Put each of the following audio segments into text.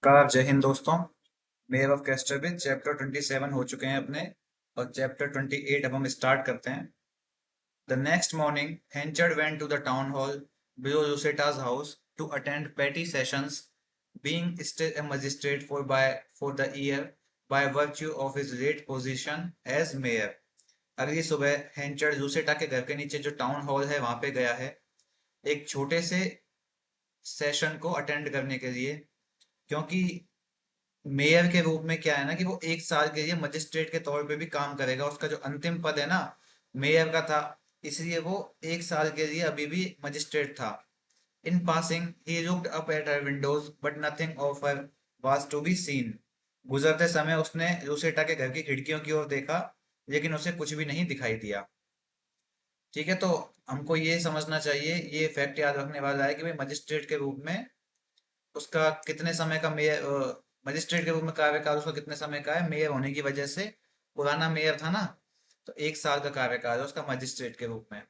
नमस्कार, जय हिंद दोस्तों। Mayor of castor with chapter 27 हो चुके हैं अपने। और चैप्टर 28 अब हम स्टार्ट करते हैं। The next morning Henchard went to the town hall below Luceta's house to attend petty sessions, being still a magistrate for the year by virtue of his late position as mayor। अगली सुबह हेंचर्ड लूसेटा के घर के नीचे जो town hall है वहां पे गया है एक छोटे से सेशन को अटेंड करने के लिए, क्योंकि मेयर के रूप में क्या है ना कि वो एक साल के लिए मजिस्ट्रेट के तौर पे भी काम करेगा। उसका जो अंतिम पद है ना, मेयर का था, इसलिए वो एक साल के लिए अभी भी मजिस्ट्रेट था। In passing he looked up at her windows but nothing of her was to be seen. गुजरते समय उसने लूसेटा के घर की खिड़कियों की ओर देखा, लेकिन उसे कुछ भी नहीं दिखाई दिया। ठीक है, तो हमको ये समझना चाहिए, ये फैक्ट याद रखने वाला है कि भाई मजिस्ट्रेट के रूप में उसका कितने समय का मेयर, मजिस्ट्रेट के रूप में कार्यकाल उसका कितने समय का है। मेयर होने की वजह से, पुराना मेयर था ना, तो एक साल का कार्यकाल है उसका मजिस्ट्रेट के रूप में।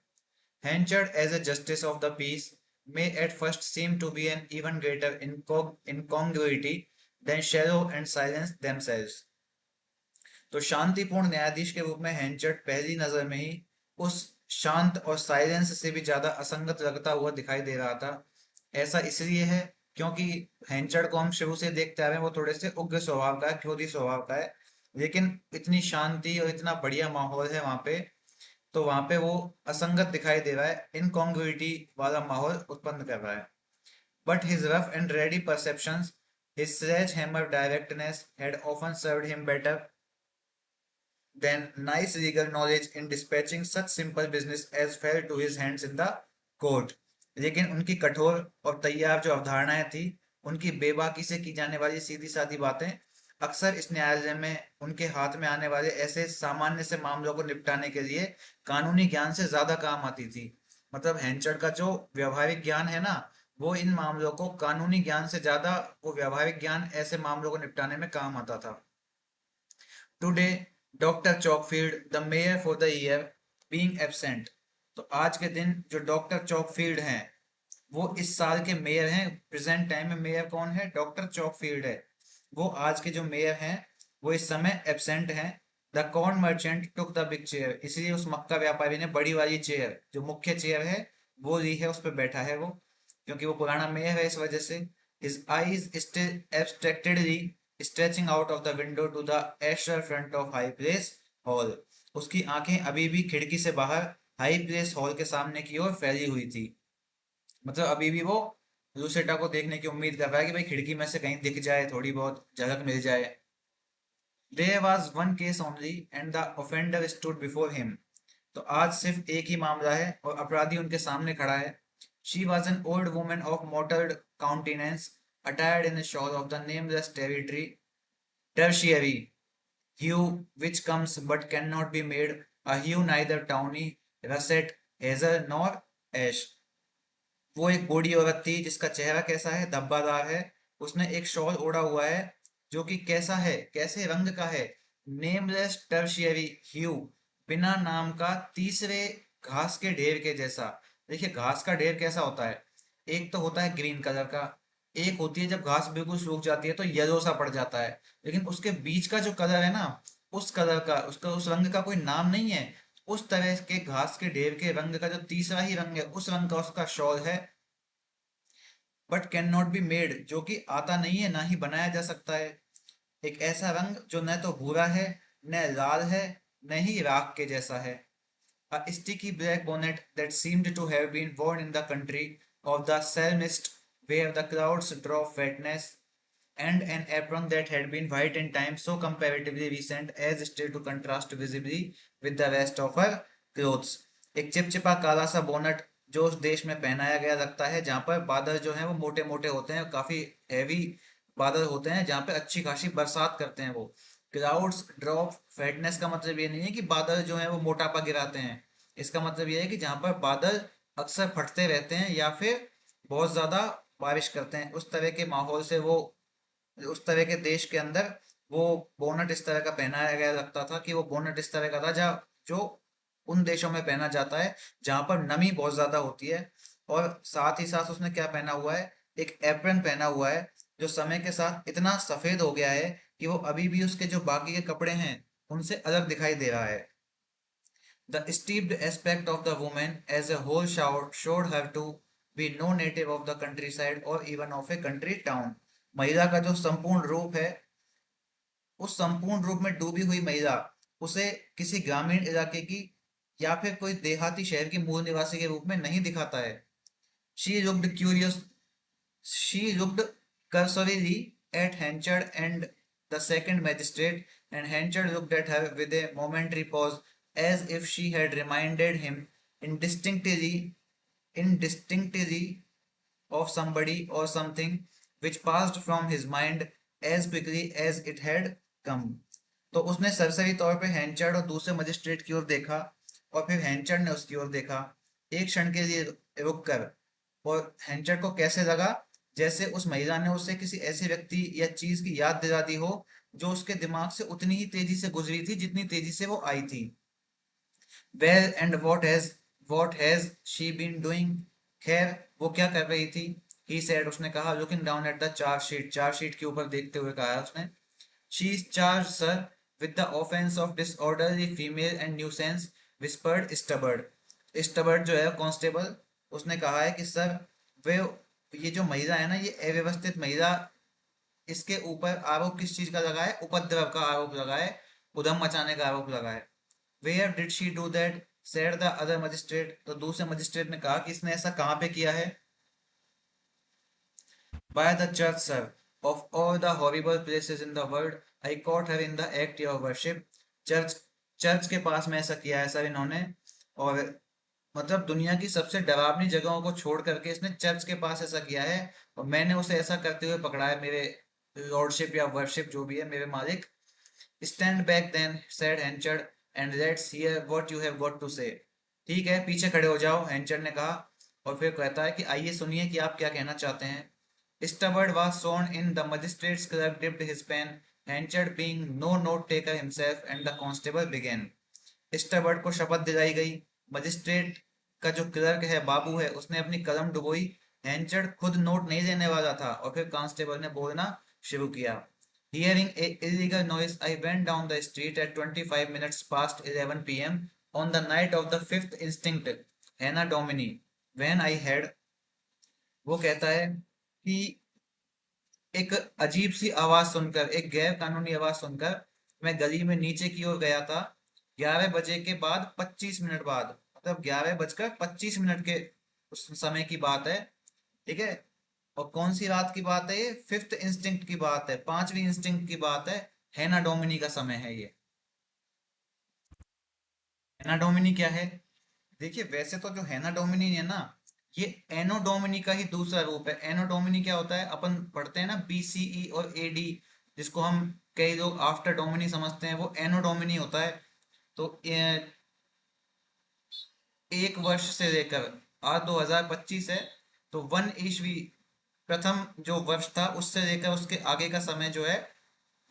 Henchard as a justice of the peace may at first seem to be an even greater incongruity than shadow and silence themselves। तो शांतिपूर्ण न्यायाधीश के रूप में हेंचर्ड पहली नजर में ही उस शांत और साइलेंस से भी ज्यादा असंगत लगता हुआ दिखाई दे रहा था। ऐसा इसलिए है क्योंकि हेंचर्ड को हम शुरू से देखते आ रहे हैं, वो थोड़े से उग्र स्वभाव का है, क्रोधी स्वभाव का है। लेकिन इतनी शांति और इतना बढ़िया माहौल है वहां पे, तो वहां पे वो असंगत दिखाई दे रहा है, इनकॉन्ग्रुइटी वाला माहौल उत्पन्न कर रहा है। But his rough and ready perceptions, his sledge-hammer directness had often served him better than nice legal knowledge in dispatching such simple business as fell to his hands in the court। लेकिन उनकी कठोर और तैयार जो अवधारणाएं थी, उनकी बेबाकी से की जाने वाली सीधी सादी बातें अक्सर इस न्यायालय में उनके हाथ में आने वाले ऐसे सामान्य से मामलों को निपटाने के लिए कानूनी ज्ञान से ज्यादा काम आती थी। मतलब हेंचर्ड का जो व्यवहारिक ज्ञान है ना, वो इन मामलों को कानूनी ज्ञान से ज्यादा, वो व्यवहारिक ज्ञान ऐसे मामलों को निपटाने में काम आता था। Today doctor Chalkfield the mayor for the year being absent. तो आज के दिन जो डॉक्टर चॉकफील्ड हैं, वो इस साल के मेयर हैं। प्रेजेंट टाइम में मेयर कौन है? डॉक्टर चॉकफील्ड है। वो आज के जो मेयर हैं वो इस समय एब्सेंट हैं। The corn merchant took the big chair. इसलिए उस मक्का व्यापारी ने बड़ी वाली चेयर, जो मुख्य चेयर है, वो ली है, उस पर बैठा है वो, क्योंकि वो पुराना मेयर है इस वजह से। His eyes still abstractedly stretching out of the window to the asher front of High Place Hall। उसकी आंखें अभी भी खिड़की से बाहर हाई प्लेस हॉल के सामने की ओर फैली हुई थी। मतलब अभी भी वो लूसेटा को देखने की उम्मीद कर रहा है कि भाई खिड़की में से कहीं दिख जाए, थोड़ी बहुत झलक मिल जाए। There was one case only and the offender stood before him। तो आज सिर्फ एक ही मामला है और अपराधी उनके सामने खड़ा है। She was an old woman of mottled countenance, attired in a shawl of the nameless tertiary hue, which comes but cannot be made a hue neither tawny, russet, hazel nor ash। वो एक बूढ़ी औरत थी जिसका चेहरा कैसा है? धब्बादार है। उसने एक शॉल ओढ़ा हुआ है जो कि कैसा है, कैसे रंग का है? नेमलेस टर्शियरी ह्यू, बिना नाम का तीसरे घास के ढेर के जैसा। देखिए घास का ढेर कैसा होता है? एक तो होता है ग्रीन कलर का, एक होती है जब घास बिल्कुल सूख जाती है तो येलो सा पड़ जाता है। लेकिन उसके बीच का जो कलर है ना, उस कलर का, उसका उस रंग का कोई नाम नहीं है। उस तरह के घास के ढेर के रंग का जो तीसरा ही रंग है, उस रंग का उसका शॉल है। But can not be made, जो कि आता नहीं है, ना ही बनाया जा सकता है। एक ऐसा रंग जो न तो भूरा है, न लाल है, न ही राख के जैसा है। A sticky black bonnet that seemed to have been worn in the country of the psalmist, where the clouds drop fatness, and an apron that had been white in time so comparatively recent as still to contrast visibly with the rest of her clothes। एक चिपचिपा काला सा bonnet जो उस देश में पहनाया गया लगता है जहाँ पर बादल जो हैं वो मोटे मोटे होते हैं, काफी हैवी बादल होते हैं, जहाँ पे अच्छी खासी बरसात करते हैं वो। क्लाउड्स ड्रॉप फैटनेस का मतलब ये नहीं है कि बादल जो है वो मोटापा गिराते हैं। इसका मतलब ये है कि जहाँ पर बादल अक्सर फटते रहते हैं या फिर बहुत ज्यादा बारिश करते हैं, उस तरह के माहौल से वो, उस तरह के देश के अंदर वो बोनट इस तरह का पहनाया गया लगता था कि वो बोनट इस तरह का था जहाँ, जो उन देशों में पहना जाता है जहाँ पर नमी बहुत ज्यादा होती है। और साथ ही साथ उसने क्या पहना हुआ है? एक एप्रन पहना हुआ है जो समय के साथ इतना सफेद हो गया है कि वो अभी भी उसके जो बाकी के कपड़े हैं उनसे अलग दिखाई दे रहा है। The steeped aspect of the woman as a whole showed her to be no native of the countryside or even of a country town. महिला का जो संपूर्ण रूप है, उस संपूर्ण रूप में डूबी हुई महिला उसे किसी ग्रामीण इलाके की या फिर कोई देहाती शहर की मूल निवासी के रूप में नहीं दिखाता है। She looked curious. She looked cursorily at Henchard and the second magistrate, and Henchard looked at her with a momentary pause, as if she had reminded him indistinctly, indistinctly of somebody or something which passed from his mind as quickly as it had come. तो उसने सरसरी तौर पे हैंचर्ड और दूसरे magistrate की ओर देखा और फिर हैंचर्ड ने उसकी ओर देखा, एक क्षण के लिए रुक कर। और हैंचर्ड को कैसे लगा जैसे उस महिला ने उसे किसी ऐसे व्यक्ति या चीज की याद दिला दी हो जो उसके दिमाग से उतनी ही तेजी से गुजरी थी जितनी तेजी से वो आई थी। Well, and what has she been doing? खैर वो क्या कर रही थी? He said, उसने कहा, looking down at the charge sheet के ऊपर देखते हुए कहा उसने। She is charged, sir, with the offense of disorderly female and nuisance, whispered Stubbard. Stubbard जो है कांस्टेबल, उसने कहा है कि सर वे ये जो महिला है ना, ये अव्यवस्थित महिला, इसके ऊपर आरोप किस चीज का लगा है? उपद्रव का आरोप लगा है, उधम मचाने का आरोप लगा है। Where did she do that? said the other magistrate. तो दूसरे मजिस्ट्रेट ने कहा कि इसने ऐसा कहाँ पे किया है? By the church, sir. Of all the horrible places in the world, I caught her in the act, your worship. Church church के पास में ऐसा किया है सर इन्होंने। और मतलब दुनिया की सबसे डरावनी जगहों को छोड़ करके इसने चर्च के पास ऐसा किया है, और मैंने उसे ऐसा करते हुए पकड़ा है, मेरे लॉर्डशिप या वर्शिप जो भी है, मेरे मालिक। Stand back then, said Henchard, and let's hear what you have got to say. ठीक है, पीछे खड़े हो जाओ, हैंचर्ड ने कहा। और फिर कहता है कि आइए सुनिए कि आप क्या कहना चाहते हैं। Stubbard was sworn in, the magistrate's clerk dipped his pen, Henchard being no note taker himself, and the constable began. Stubbard को शपथ दिलाई गई, मजिस्ट्रेट का जो क्लर्क है, बाबू है, उसने अपनी कलम डुबोई। हैंचर्ड खुद नोट नहीं देने वाला था, और फिर कांस्टेबल ने बोलना शुरू किया। Hearing a illegal noise, I went down the street at 25 minutes past 11 p.m. on the night of the 5th instinct, Anna Domini, when I had, वो कहता है कि एक अजीब सी आवाज सुनकर, एक गैर कानूनी आवाज सुनकर मैं गली में नीचे की ओर गया था 11 बजे के बाद 25 मिनट बाद, मतलब 11 बजकर 25 मिनट के उस समय की बात है। ठीक है, और कौन सी रात की बात है ये? 5th इंस्टिंक्ट की बात है, 5वीं इंस्टिंक्ट की बात है। हैना डोमिनी का समय है ये। हैना डोमिनी क्या है? देखिए, वैसे तो जो हैना डोमिनी है ना, ये एनो डोमिनी का ही दूसरा रूप है। एनो डोमिनी क्या होता है? अपन पढ़ते हैं ना बीसीई और एडी, जिसको हम कई लोग आफ्टर डोमिनी समझते हैं, वो एनो डोमिनी होता है। तो एक वर्ष से लेकर आज 2025 है, तो 1 ईस्वी प्रथम जो वर्ष था उससे लेकर उसके आगे का समय जो है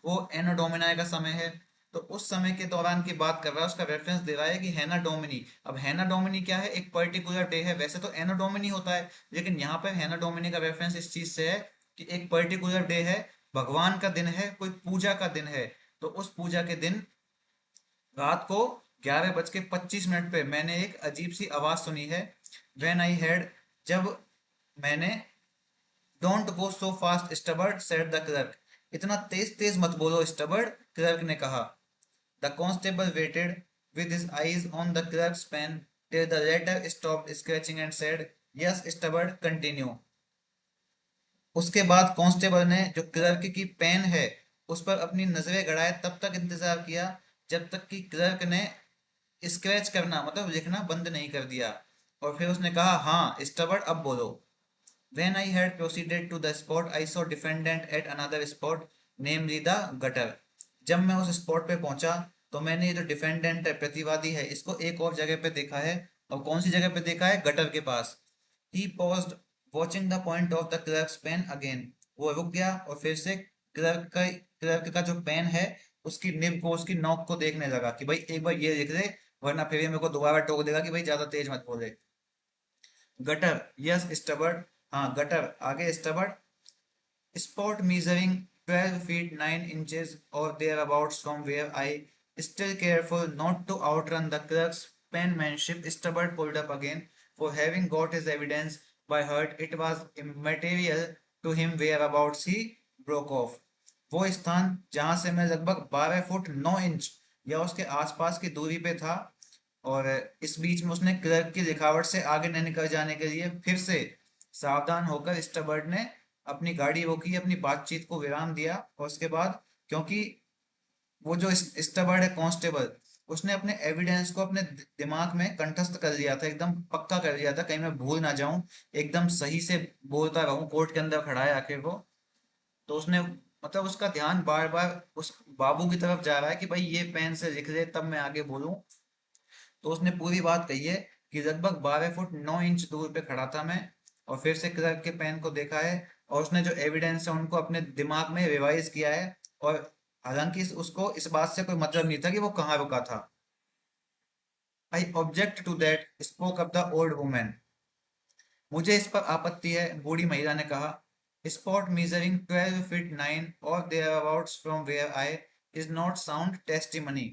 वो एनो डोमिनाई का समय है। तो उस समय के दौरान की बात कर रहा है, उसका रेफरेंस दे रहा है कि हैना डोमिनी। अब हैना डोमिनी क्या है? एक पर्टिकुलर डे है, वैसे तो एनो डोमिनी होता है, लेकिन यहाँ पर हैना डोमिनी का रेफरेंस इस चीज से है कि एक पर्टिकुलर डे है, भगवान का दिन है, कोई पूजा का दिन है। तो उस पूजा के दिन रात को 11 बज के 25 मिनट पे मैंने एक अजीब सी आवाज सुनी है। वेन आई हेड, जब मैंने, don't go so fast Stubberd, said the clerk. इतना तेज तेज मत बोलो स्टबर्ड, क्लर्क ने कहा। The constable waited with his eyes on the clerk's pen till the latter stopped scratching and said, yes stubborn, continue. उसके बाद कांस्टेबल ने जो क्लर्क की पेन है उस पर अपनी नजरें गड़ाए तब तक इंतजार किया जब तक कि क्लर्क ने स्क्रैच करना मतलब लिखना बंद नहीं कर दिया। और फिर उसने कहा, हाँ स्टबर्न, अब बोलो। When I had proceeded to the spot, I saw defendant at another spot, namely the gutter. जब मैं उस स्पॉट पे पहुंचा तो मैंने ये जो डिफेंडेंट है, प्रतिवादी है, इसको एक और जगह पे देखा है। और कौन सी जगह पे देखा है? गटर के पास। He paused, watching the point of the clerk's pen again. वो रुक गया और फिर से क्लर्क का जो पेन है उसकी निब को, उसकी नोक को देखने लगा कि भाई एक बार ये लिख दे, वरना फिर ये मेरे को दोबारा टोक देगा कि भाई ज्यादा तेज मत बोले। गटर, यस स्टबर्ड, हाँ गटर, आगे स्टबर्ड। spot measuring 12 feet 9 inches or thereabouts from where I, still careful not to outrun the clerk's penmanship, Stubbard pulled up again, for having got his evidence by heart, it was immaterial to him whereabouts he broke off. वो स्थान जहां से मैं लगभग 12 foot 9 inch या उसके आसपास की दूरी पे था, और इस बीच में उसने क्लर्क की लिखावट से आगे न निकल जाने के लिए फिर से सावधान होकर स्टबर्ट ने अपनी गाड़ी रोकी, अपनी बातचीत को विराम दिया। और उसके बाद, क्योंकि वो जो स्टबर्ट है कांस्टेबल, उसने अपने एविडेंस को अपने दिमाग में कंठस्थ कर लिया था, एकदम पक्का कर लिया था, कहीं मैं भूल ना जाऊं, एकदम सही से बोलता रहूं, कोर्ट के अंदर खड़ा है आखिर वो। तो उसने, मतलब उसका ध्यान बार बार उस बाबू की तरफ जा रहा है कि भाई ये पेन से लिख ले तब मैं आगे बोलूं। तो उसने पूरी बात कही है कि लगभग 12 फुट 9 इंच दूर पे खड़ा था मैं, और फिर से क्लर्क के पेन को देखा है, और उसने जो एविडेंस है उनको अपने दिमाग में रिवाइज किया है। और हालांकि उसको इस बात से कोई मतलब नहीं था कि वो कहाँ रुका था। I object to that, spoke up the old women. मुझे इस पर आपत्ति है, बूढ़ी महिला ने कहा। स्पॉट मीजरिंग 12 फीट 9 और thereabouts from where I is not sound testimony.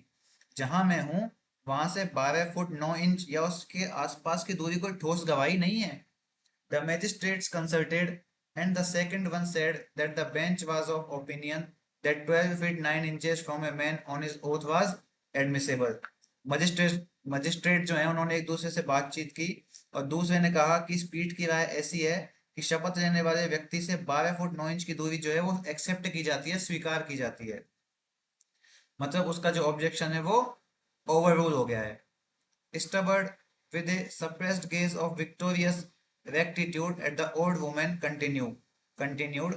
जहां मैं हूं वहां से 12 फुट 9 इंच या उसके आसपास की दूरी कोई ठोस गवाही नहीं है। The magistrates consulted and the second one said that the bench was of opinion that 12 feet 9 inches from a man on his oath was admissible. Magistrate magistrate जो है उन्होंने एक दूसरे से बातचीत की, और दूसरे ने कहा कि स्पीड की राय ऐसी है कि शपथ लेने वाले व्यक्ति से 12 फुट 9 इंच की दूरी जो है वो एक्सेप्ट की जाती है, स्वीकार की जाती है। मतलब उसका जो ऑब्जेक्शन है वो ओवर रूल हो गया है। स्टबर्ड, with a suppressed gaze of victorious rectitude at the old woman, continued।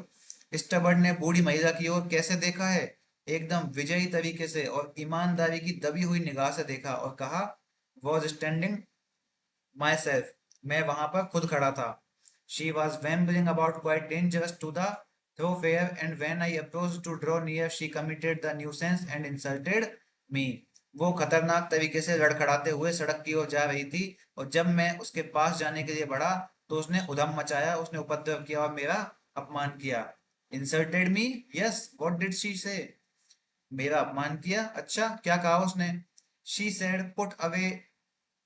स्टबर्ड ने बूढ़ी महिला की ओर कैसे देखा है, एकदम विजयी तरीके से और ईमानदारी की दबी हुई निगाह से देखा, और कहा, was standing myself, मैं वहां पर खुद खड़ा था। She was wambling about quite dangerous to the thoroughfare, and when I approached to draw near, she committed the nuisance and insulted me। वो खतरनाक तरीके से लड़खड़ाते हुए सड़क की ओर जा रही थी, और जब मैं उसके पास जाने के लिए बढ़ा तो उसने उधम मचाया, उसने उपद्रव किया और मेरा अपमान किया। Insulted me, yes, what did she say? मेरा अपमान किया, अच्छा क्या कहा उसने? She said, put away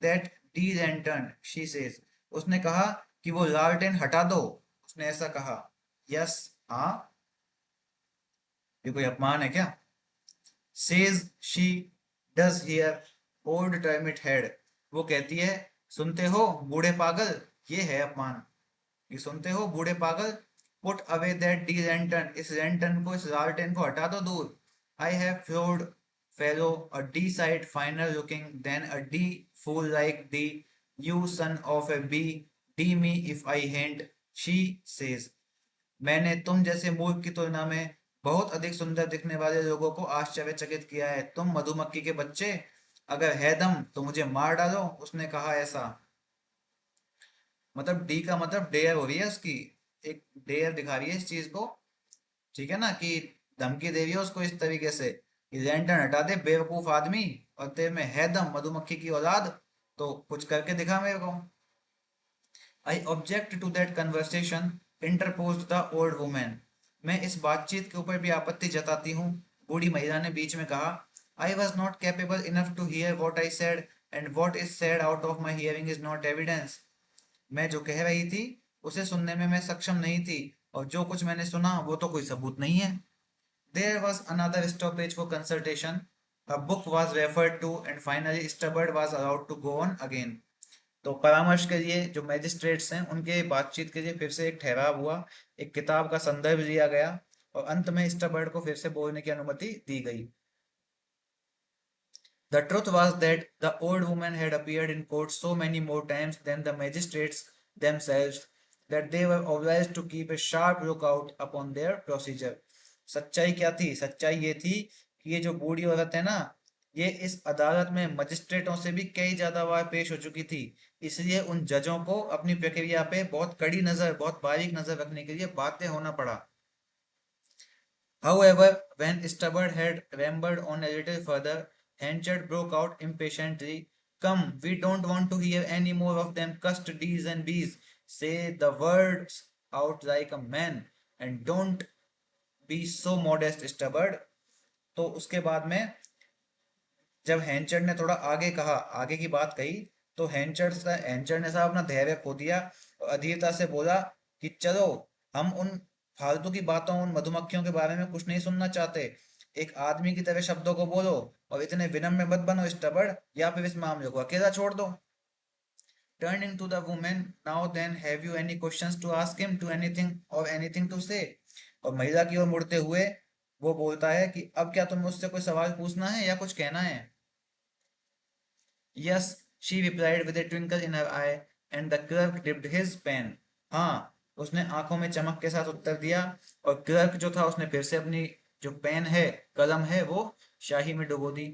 that d lantern, she says, उसने कहा कि वो लालटेन हटा दो, उसने ऐसा कहा। यस, हाँ, ये कोई अपमान है क्या? Says she, does here, old termite head, वो कहती है, सुनते हो बूढ़े पागल, ये है अपमान, ये सुनते हो बूढ़े पागल। Put away that d lantern, इस लैंटर्न को, इस लालटेन को हटा दो दूर। I have floored fellows a d sight finer looking than a d fool like thee, you son of a b, d me if I hain't, she says, मैंने तुम जैसे मूर्ख की तुलना में बहुत अधिक सुंदर दिखने वाले लोगों को आश्चर्यचकित किया है, तुम मधुमक्खी के बच्चे, अगर है दम तो मुझे मार डालो, उसने कहा ऐसा। मतलब डी का मतलब डेयर हो रही है उसकी, एक डेयर दिखा रही है इस चीज को, ठीक है ना, कि धमकी दे रही है उसको इस तरीके से कि लैंटर्न हटा दे बेवकूफ आदमी, और तेरे में है दम मधुमक्खी की औलाद, तो कुछ करके दिखा मेरे को। I object to that conversation, interposed the old women. मैं इस बातचीत के ऊपर भी आपत्ति जताती हूँ, बूढ़ी महिला ने बीच में कहा। I was not capable enough to hear what I said, and what is said out of my hearing is not evidence. मैं जो कह रही थी उसे सुनने में मैं सक्षम नहीं थी, और जो कुछ मैंने सुना वो तो कोई सबूत नहीं है। There was another stoppage for consultation. A book was referred to, and finally Stubbard was allowed to go on again. तो परामर्श के लिए जो मैजिस्ट्रेट्स हैं उनके बातचीत के लिए फिर से एक ठहराव हुआ, एक किताब का संदर्भ लिया गया, और अंत में स्टबर्ड को फिर से बोलने की अनुमति दी गई। The truth was that the old woman had appeared in court so many more times than the magistrates themselves that they were obliged to keep a sharp lookout upon their procedure. सच्चाई क्या थी? सच्चाई ये थी कि ये जो बूढ़ी औरत है ना, ये इस अदालत में मजिस्ट्रेटों से भी कई ज्यादा बार पेश हो चुकी थी, इसलिए उन जजों को अपनी प्रक्रिया पे बहुत कड़ी नजर, बहुत बारीक नजर रखने के लिए बाध्य होना पड़ा। However, when Stubbard had rambled on a little further, Henchard broke out impatiently, come, we don't want to hear any more of them cussed D's and B's. Say the words out like a man. And don't be so modest Stubberd. तो उसके बाद में जब हैंचर्ड ने थोड़ा आगे कहा, आगे की बात कही, तो हैंचर्ड ने साहब अपना धैर्य खो दिया और अधीरता से बोला कि चलो, हम उन फालतू की बातों, उन मधुमक्खियों के बारे में कुछ नहीं सुनना चाहते। एक आदमी की तरह शब्दों को बोलो और इतने विनम्र मत बनो स्टबर्ड, या फिर इस मामले को अकेला छोड़ दो। Turning to the woman, now then, have you any questions to ask him, to anything or anything to say? और महिला की ओर मुड़ते हुए वो बोलता है कि अब क्या तुम्हें मुझसे कोई सवाल पूछना है या कुछ कहना है? Yes, she replied with a twinkle in her eye, and the clerk dipped his pen. हाँ, उसने आंखों में चमक के साथ उत्तर दिया, और क्लर्क जो था उसने फिर से अपनी जो पेन है, कलम है, वो शाही में डुबो दी।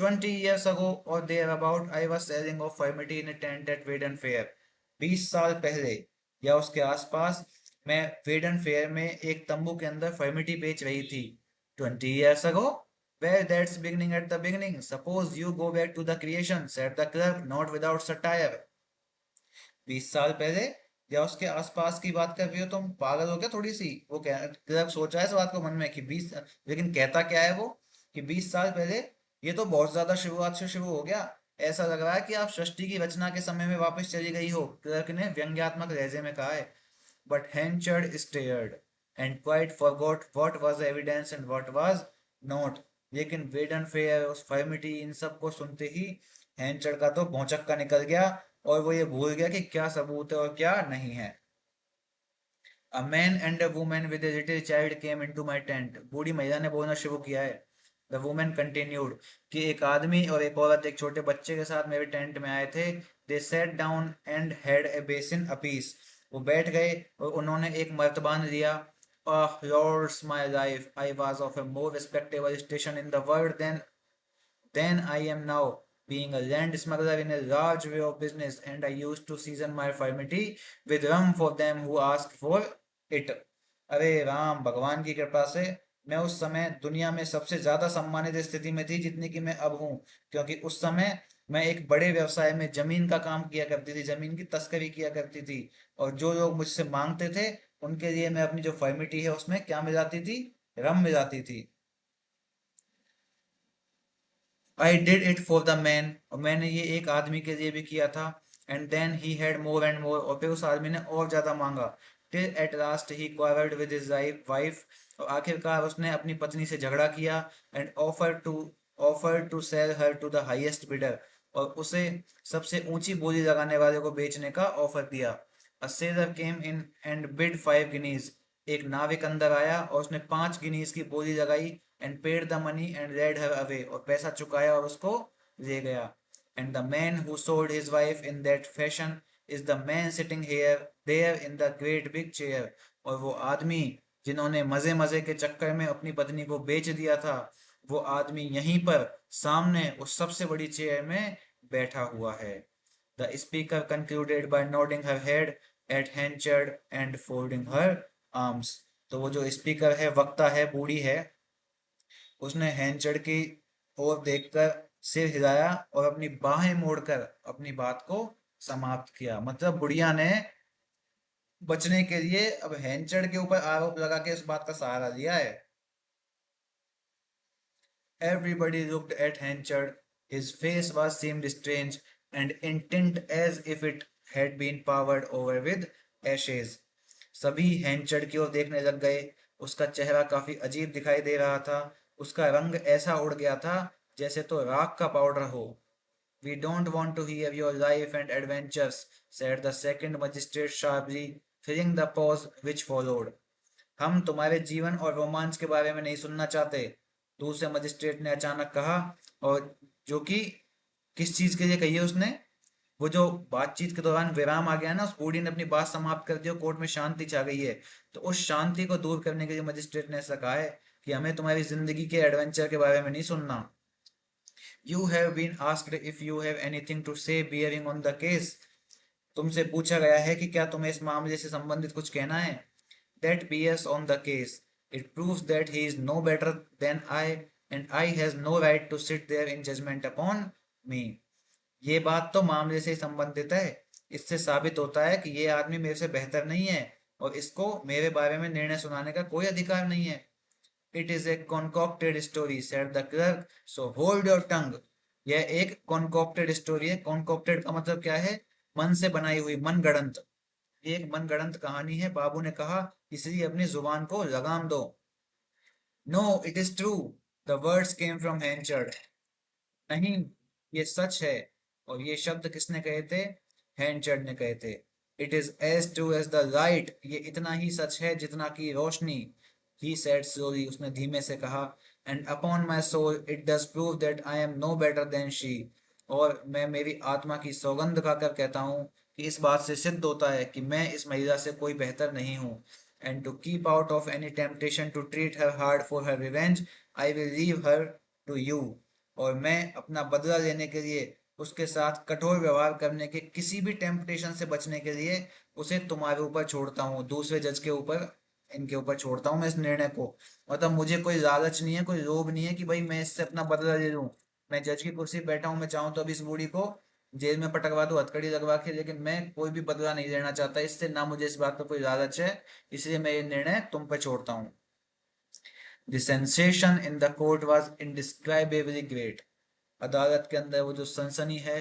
20 years ago or thereabout, I was selling of furmity in a tent at Weydon Fair. 20 साल पहले या उसके आसपास मैं वेडन फेयर में एक तंबू के अंदर फर्मिटी बेच रही थी। 20 years ago? Well, that's beginning at the beginning. Suppose you go back to the creation, said the clerk, not without satire. 20 साल पहले या उसके आसपास की बात कर रही हो तुम? पागल हो क्या थोड़ी सी? वो कह क्लर्क सोच रहा है इस बात को मन में कि 20, लेकिन कहता क्या है वो कि 20 साल पहले। ये तो बहुत ज्यादा शुरुआत से शुरू हो गया। ऐसा लग रहा है कि आप सृष्टि की रचना के समय में वापस चली गई हो, क्लर्क ने व्यंग्यात्मक लहजे में कहा है। But Henchard stared and quite forgot what was evidence and what was not. लेकिन वेडन फेयर, उस फर्मिटी, इन सब को सुनते ही हैंचर्ड का तो भौचक्का निकल गया और वो ये भूल गया कि क्या सबूत है और क्या नहीं है। A man and a woman with a little child came into my tent. बूढ़ी महिला ने बोलना शुरू किया है। The woman continued कि एक आदमी और एक औरत एक छोटे बच्चे के साथ मेरे टेंट में आए थे। They sat down and had a basin apiece. वो बैठ गए और उन्होंने एक मर्तबान लिया। Ah, Lord's my life! I was of a more respectable station in the world than I am now, being a land smuggler in a large way of business, and I used to season my furmity with rum for them who asked for it. अरे राम, भगवान की कृपा से मैं उस समय दुनिया में सबसे ज्यादा सम्मानित स्थिति में थी जितनी कि मैं अब हूँ, क्योंकि उस समय मैं एक बड़े व्यवसाय में जमीन का काम किया करती थी, जमीन की तस्करी किया करती थी, और जो लोग मुझसे मांगते थे उनके लिए मैं अपनी जो फर्मिटी है उसमें क्या मिलाती थी? रम मिलाती थी। I did it for the man, और मैंने ये एक आदमी के लिए भी किया था। And then he had more and more, और फिर उस आदमी ने और ज्यादा मांगा। Till at last he quarrelled with his wife, और आखिरकार उसने अपनी पत्नी से झगड़ा किया। And offer to sell her to the highest bidder, और उसे सबसे ऊंची बोली लगाने वाले को बेचने का ऑफर दिया। A seller came in and bid 5 guineas, एक नाविक अंदर आया और उसने 5 guineas की बोली लगाई। And paid the money and led her away, और पैसा चुकाया और उसको ले गया। And the man who sold his wife in that fashion is the man sitting here there in the great big chair, और वो आदमी जिन्होंने मजे मजे के चक्कर में अपनी पत्नी को बेच दिया था, वो आदमी यहीं पर सामने उस सबसे बड़ी चेयर में बैठा हुआ है। The speaker concluded by nodding her head at Henchard and folding her arms. तो वो जो स्पीकर है, वक्ता है, बूढ़ी है, उसने हैंचर्ड की ओर देखकर सिर हिलाया और अपनी बाहें मोड़कर अपनी बात को समाप्त किया। मतलब बुढ़िया ने बचने के लिए अब हैंचर्ड के ऊपर आरोप लगा के इस बात का सहारा लिया है। Everybody looked at Henchard. His face was seemed strange and intent as if it had been powdered over with ashes. सभी हैंचर्ड की ओर देखने लग गए। उसका चेहरा काफी अजीब दिखाई दे रहा था। उसका रंग ऐसा उड़ गया था जैसे तो राख का पाउडर हो। We don't want to hear your life and adventures, said the second magistrate sharply, filling the pause which followed. हम तुम्हारे जीवन और रोमांच के बारे में नहीं सुनना चाहते, दूसरे मजिस्ट्रेट ने अचानक कहा। और जो कि किस चीज के लिए कही है उसने? वो जो बातचीत के दौरान विराम आ गया ना, उस बूढ़ी ने अपनी बात समाप्त कर दी और कोर्ट में शांति छा गई है, तो उस शांति को दूर करने के लिए मजिस्ट्रेट ने ऐसा कहा है कि हमें तुम्हारी जिंदगी के एडवेंचर के बारे में नहीं सुनना। You have been asked if you have anything to say bearing on the case, तुमसे पूछा गया है कि क्या तुम्हें इस मामले से संबंधित कुछ कहना है। That bears on the case. It proves that he is no better than I, and I has no right to sit there in judgment upon me. ये बात तो मामले से संबंधित है। इससे साबित होता है कि ये आदमी मेरे से बेहतर नहीं है और इसको मेरे बारे में निर्णय सुनाने का कोई अधिकार नहीं है। It is a concocted story said the clerk, so hold your tongue. यह एक कॉन्कॉक्टेड स्टोरी है। कॉन्कॉक्टेड का मतलब क्या है? मन से बनाई हुई, मन गढ़ंत। ये एक मन गढ़ंत कहानी है, बाबू ने कहा, इसलिए अपनी जुबान को लगाम दो। No it is true, the words came from Henchard. नहीं, ये सच है। और ये शब्द किसने कहे थे? हैंचर्ड ने कहे थे। It is as true as the light, ये इतना ही सच है जितना की रोशनी। ही सेड स्लोली, उसने धीमे से कहा। And upon my soul it does prove that I am no better than she. और मैं मेरी आत्मा की सौगंध खाकर कहता हूँ कि इस बात से सिद्ध होता है कि मैं इस महिला से कोई बेहतर नहीं हूँ। And to keep out of any temptation to treat her hard for her revenge, I will leave her to you. और मैं अपना बदला लेने के लिए, उसके साथ कठोर व्यवहार करने के किसी भी टेम्पटेशन से बचने के लिए उसे तुम्हारे ऊपर छोड़ता हूँ, दूसरे जज के ऊपर, इनके ऊपर छोड़ता हूँ मैं इस निर्णय को। मतलब मुझे कोई लालच नहीं है, कोई लोभ नहीं है कि भाई मैं इससे अपना बदला ले लूँ। मैं जज की कुर्सी पे बैठा हूँ, मैं चाहूँ तो अभी इस बूढ़ी को जेल में पटकवा दूँ हथकड़ी लगवा के, लेकिन मैं कोई भी बदला नहीं लेना चाहता इससे, ना मुझे इस बात पर कोई लालच है। इसलिए मैं ये निर्णय तुम पे छोड़ता हूँ। The sensation in the court was indescribably great. अदालत के अंदर वो जो सनसनी है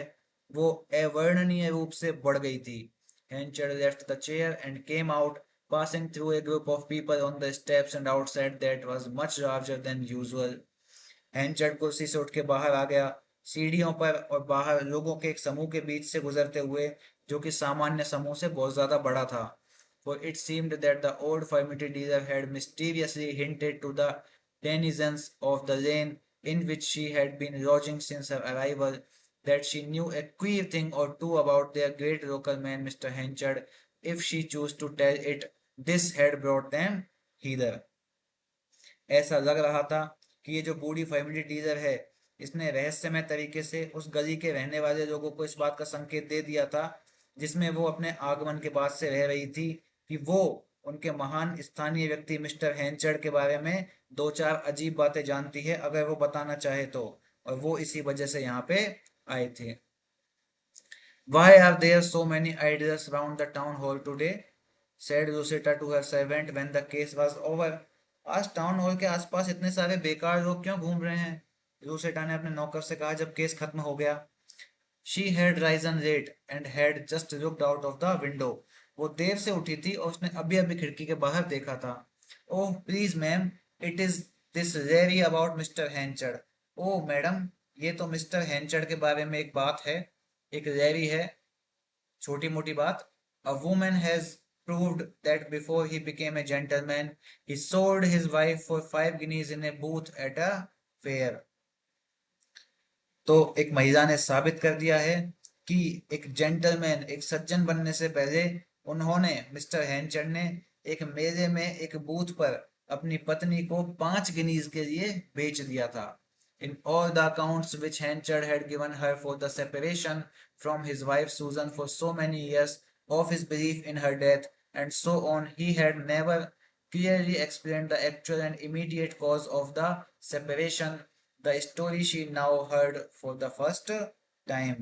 वो अवर्णनीय रूप से बढ़ गई थी। Henchard left the chair and came out, passing through a group of people on the steps and outside that was much larger than usual. हैंचर्ड कुर्सी से उठ के बाहर आ गया, सीढ़ियों पर और बाहर लोगों के एक समूह के बीच से गुजरते हुए, जो कि सामान्य समूह से बहुत ज्यादा बड़ा था। For it seemed that the old furniture dealer had mysteriously hinted to the denizens of the lane in which she had been lodging since her arrival that she knew a queer thing or two about their great local man, Mr. Henchard. If she chose to tell it, this had brought them hither. ऐसा लग रहा था कि ये जो बूढ़ी family teaser है, इसने रहस्यमय तरीके से उस गली के रहने वाले लोगों को इस बात का संकेत दे दिया था, जिसमें वो अपने आगमन के बाद से रह रही थी, कि वो उनके महान स्थानीय व्यक्ति मिस्टर हैंचर्ड के बारे में दो चार अजीब बातें जानती है, अगर वो बताना चाहे तो। और वो इसी वजह से यहाँ पे आए थे। Why are there so many idlers round the town hall today? said Lucetta to her servant when the case was over. आज टाउन हॉल के आसपास इतने सारे बेकार लोग क्यों घूम रहे हैं? लूसेटा ने अपने नौकर से कहा जब केस खत्म हो गया। She had risen late and had just looked out of the window. वो देर से उठी थी और उसने अभी अभी खिड़की के बाहर देखा था। Oh please ma'am, it is this really about Mister Henchard. Oh madam, ये तो मिस्टर हैंचर्ड के बारे में एक बात है, एक रेरी है, छोटी मोटी बात। A woman has proved that before he became a gentleman, he sold his wife for 5 guineas in a booth at a fair. तो एक महिला ने साबित कर दिया है कि एक जेंटलमैन, एक सज्जन बनने से पहले उन्होंने, मिस्टर हैंचर्ड ने, एक मेले में एक बूथ पर अपनी पत्नी को 5 गिनीज के लिए बेच दिया था। In all the accounts which Henchard had given her for the separation from his wife Susan for so many years, of his belief in her death, and so on, he had never clearly explained the actual and immediate cause of the separation, the story she now heard for the first time.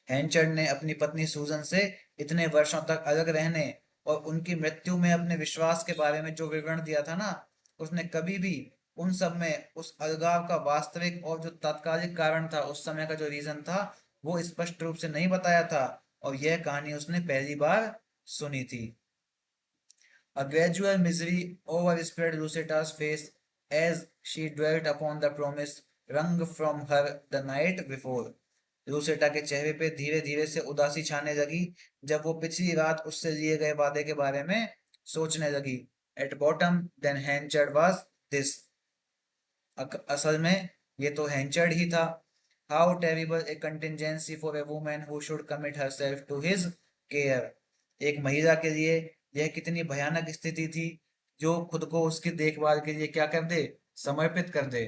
हैंचर्ड ने अपनी पत्नी सूजन से इतने वर्षों तक अलग रहने और उनकी मृत्यु में अपने विश्वास के बारे में जो विवरण दिया था ना, उसने कभी भी उन सब में उस अलगाव का वास्तविक और जो तात्कालिक कारण था, उस समय का जो रीजन था, वो स्पष्ट रूप से नहीं बताया था। और यह कहानी उसने पहली बार सुनी थी। A gradual misery overspread Luceta's face as she dwelt upon the promise wrung from her the night before. लूसेटा के चेहरे पे धीरे धीरे से उदासी छाने लगी जब वो पिछली रात उससे लिए गए वादे के बारे में सोचने लगी। At bottom, then Henchard was this. असल में ये तो हैंचर्ड ही था। How terrible a contingency for a woman who should commit herself to his care. एक महिला के लिए यह कितनी भयानक स्थिति थी जो खुद को उसकी देखभाल के लिए क्या कर दे, समर्पित कर दे।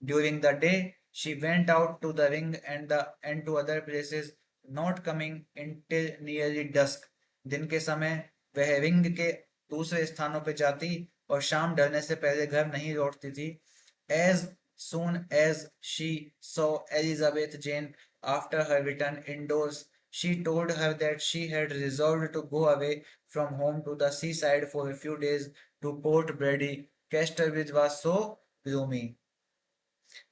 During the day, she went out to the ring and to other places, not coming until nearly dusk. दिन के समय वह रिंग के दूसरे स्थानों पे जाती और शाम ढलने से पहले घर नहीं लौटती थी। As soon as she saw Elizabeth Jane after her return indoors, she told her that she had resolved to go away from home to the seaside for a few days to Port Brady, Casterbridge was so gloomy.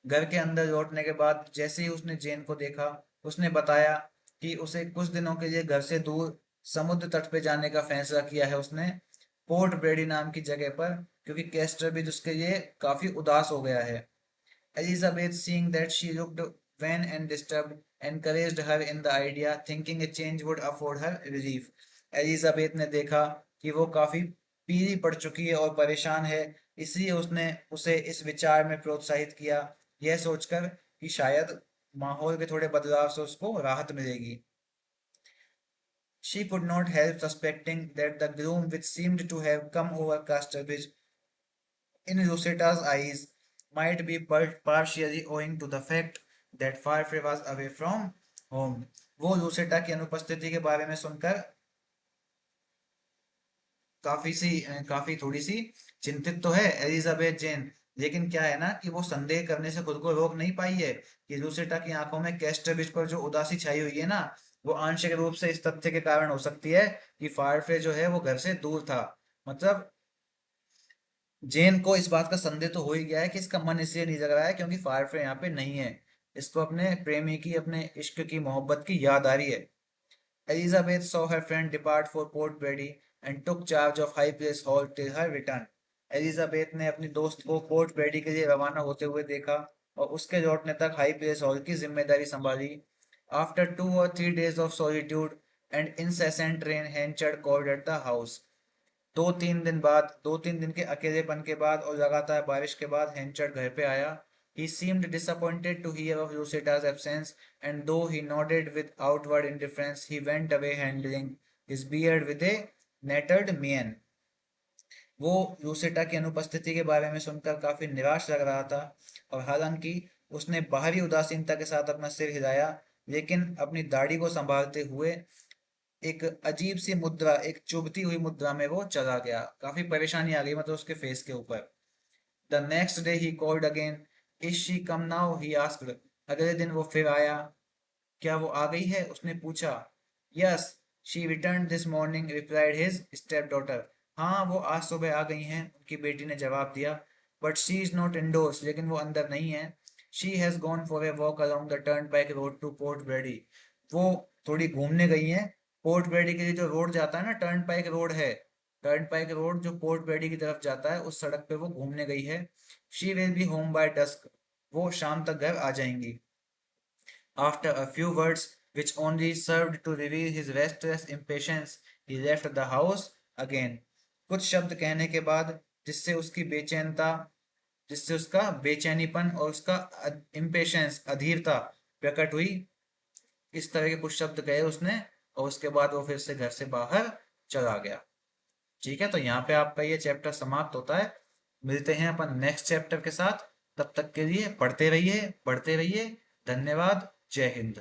घर के अंदर लौटने के बाद जैसे ही उसने जेन को देखा, उसने बताया कि उसे कुछ दिनों के लिए घर से दूर समुद्र तट पे जाने का फैसला किया है उसने, पोर्ट ब्रेडी नाम की जगह पर, क्योंकि कैस्टरब्रिज उसके लिए काफी उदास हो गया है। Elizabeth, seeing that she looked wan and disturbed, encouraged her in the idea, thinking a change would afford her relief. Elizabeth ने देखा कि वो काफी पीली पड़ चुकी है और परेशान है, इसलिए उसने उसे इस विचार में प्रोत्साहित किया, यह सोचकर कि शायद माहौल के थोड़े बदलाव से उसको राहत मिलेगी। She could not help suspecting that the gloom which seemed to have come over Casterbridge in Rosita's eyes might be partially owing to the fact that Firefly was away from home. वो लूसेटा की अनुपस्थिति के बारे में सुनकर काफी थोड़ी सी चिंतित तो है एलिजाबेथ जेन, लेकिन क्या है ना कि वो संदेह करने से खुद को रोक नहीं पाई है कि लूसेटा की आंखों में कैस्टरब्रिज पर जो उदासी छाई हुई है ना, वो आंशिक रूप से इस तथ्य के कारण हो सकती है कि फायरफ्ले जो है वो घर से दूर था। मतलब जेन को इस बात का संदेह तो हो ही गया है कि इसका मन इसलिए नहीं लग रहा है क्योंकि फायरफ्ले यहाँ पे नहीं है, इसको अपने प्रेमी की, अपने इश्क की, मोहब्बत की याद आ रही है। Elizabeth saw her friend depart for Port Brady and took charge of High Place Hall till her return. Elizabeth ने अपनी दोस्त को पोर्ट ब्रेडी के लिए रवाना होते हुए देखा और उसके लौटने तक हाई प्लेस हॉल की जिम्मेदारी संभाली। After 2 or 3 days of solitude and incessant rain, Henchard called at the house. 2-3 दिन के अकेलेपन के बाद और लगातार बारिश के बाद हेंचर्ड घर पे आया। He seemed disappointed to hear of Luceta's absence, and though he nodded with outward indifference, he went away handling his beard with a nettled mien. वो लूसेटा की अनुपस्थिति के बारे में सुनकर काफी निराश लग रहा था, और हालांकि उसने बाहरी उदासीनता के साथ अपना सिर हिलाया, लेकिन अपनी दाढ़ी को संभालते हुए एक अजीब सी मुद्रा, एक चुभती हुई मुद्रा में वो चला गया। काफी परेशानी आ गई मतलब उसके फेस के ऊपर। The next day he called again. Is she come now, he asked. अगले दिन वो फिर आया। क्या वो आ गई है, उसने पूछा। Yes, she return this morning, replied his step daughter. हाँ, वो आज सुबह आ गई हैं, उनकी बेटी ने जवाब दिया। But she is not indoors, लेकिन वो अंदर नहीं है। She has gone for a walk along the turnpike road to Port Bredy. वो थोड़ी घूमने गई हैं। पोर्ट ब्रेडी के लिए जो रोड जाता है ना, टर्न पाइक रोड है, टर्न पाइक रोड जो पोर्ट ब्रेडी की तरफ जाता है, उस सड़क पे वो घूमने गई है। She will be home by dusk, वो शाम तक घर आ जाएंगी। After a few words, which only served to reveal his restless impatience, he left the house again. कुछ शब्द कहने के बाद जिससे उसकी बेचैनता, जिससे उसका बेचैनीपन और उसका इम्पेशंस, अधीरता प्रकट हुई, इस तरह के कुछ शब्द कहे उसने, और उसके बाद वो फिर से घर से बाहर चला गया। ठीक है, तो यहाँ पे आपका ये चैप्टर समाप्त होता है। मिलते हैं अपन नेक्स्ट चैप्टर के साथ। तब तक के लिए पढ़ते रहिए, पढ़ते रहिए। धन्यवाद। जय हिंद।